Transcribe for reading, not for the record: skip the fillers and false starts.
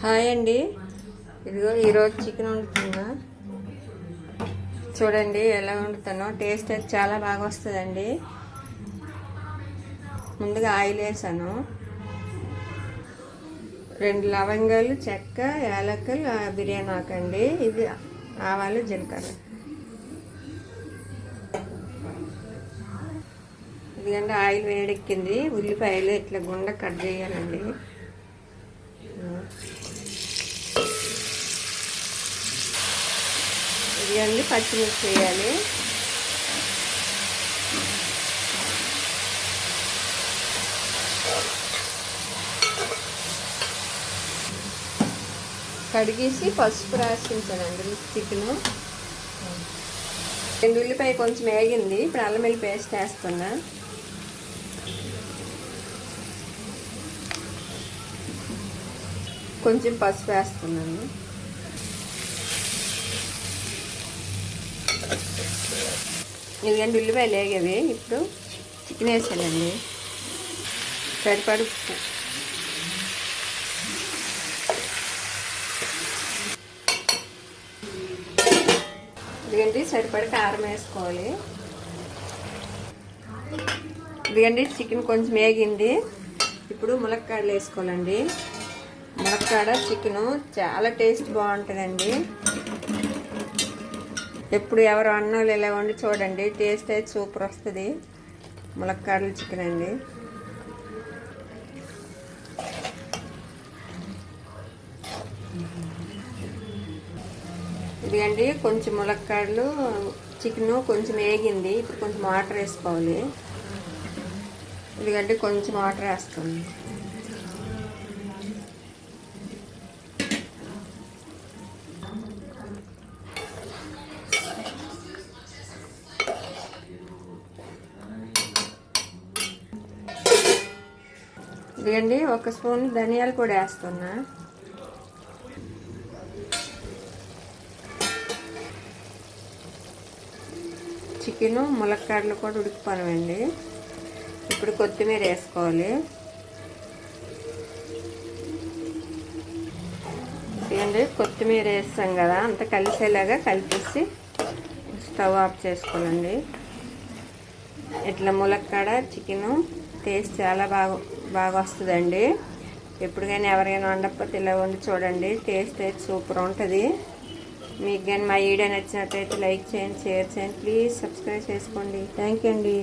Hi అండి, ఇదిగో ఈరోజు చికెన్ వండుతున్నా. చూడండి ఎలా వండుతానో. టేస్ట్ అయితే చాలా బాగా వస్తుందండి. ముందుగా ఆయిల్ వేసాను, 2 లవంగాలు, చెక్క, యాలకులు, బిర్యానీ ఆకండి, ఇది ఆవాలు, జీలకర్ర. ఇదిగండి ఆయిల్ వేడెక్కింది. ఉల్లిపాయలు ఇట్లా గుండ కట్ చేయాలండి. ఇదిగండి పచ్చిమిర్చి వేయాలి. కడిగేసి పసుపు రాసించానండి చికెను. 2 ఉల్లిపాయ కొంచెం వేగింది. ఇప్పుడు అల్లం వెల్లుల్లి పేస్ట్ వేస్తున్నా. కొంచెం పసుపు వేస్తున్నాను. ఇదిగండి ఉల్లిపాయలు వేగేవి. ఇప్పుడు చికెన్ వేసానండి. సరిపడు ఇదిగండి సరిపడి కారం వేసుకోవాలి. ఇదిగండి చికెన్ కొంచెం వేగింది. ఇప్పుడు ములక్కాడలు వేసుకోవాలండి. ములక్కాడ చికెను చాలా టేస్ట్ బాగుంటుందండి. ఎప్పుడు ఎవరు అన్నోళ్ళు ఇలా వండి చూడండి, టేస్ట్ అయితే సూపర్ వస్తుంది. ములక్కాడలు చికెన్ అండి. ఇదిగండి కొంచెం ములక్కాడలు చికెను కొంచెం వేగింది. ఇప్పుడు కొంచెం వాటర్ వేసుకోవాలి. ఇదిగండి కొంచెం వాటర్ వేస్తుంది. ఇదిగండి 1 స్పూన్ ధనియాలు కూడా వేస్తున్నా. చికెను ములక్కాడలు కూడా ఉడికిపోనివ్వండి. ఇప్పుడు కొత్తిమీర వేసుకోవాలి. ఇదిగండి కొత్తిమీర వేస్తాం కదా, అంత కలిసేలాగా కలిపేసి స్టవ్ ఆఫ్ చేసుకోవాలండి. ఇట్లా ములక్కాడ చికెను టేస్ట్ చాలా బాగా వస్తుందండి. ఎప్పుడు కానీ ఎవరికైనా వండకపోతే ఇలా వండి చూడండి, టేస్ట్ అయితే సూపర్ ఉంటుంది. మీకు కానీ మా వీడియో నచ్చినట్టయితే లైక్ చేయండి, షేర్ చేయండి, ప్లీజ్ సబ్స్క్రైబ్ చేసుకోండి. థ్యాంక్ యూ అండి.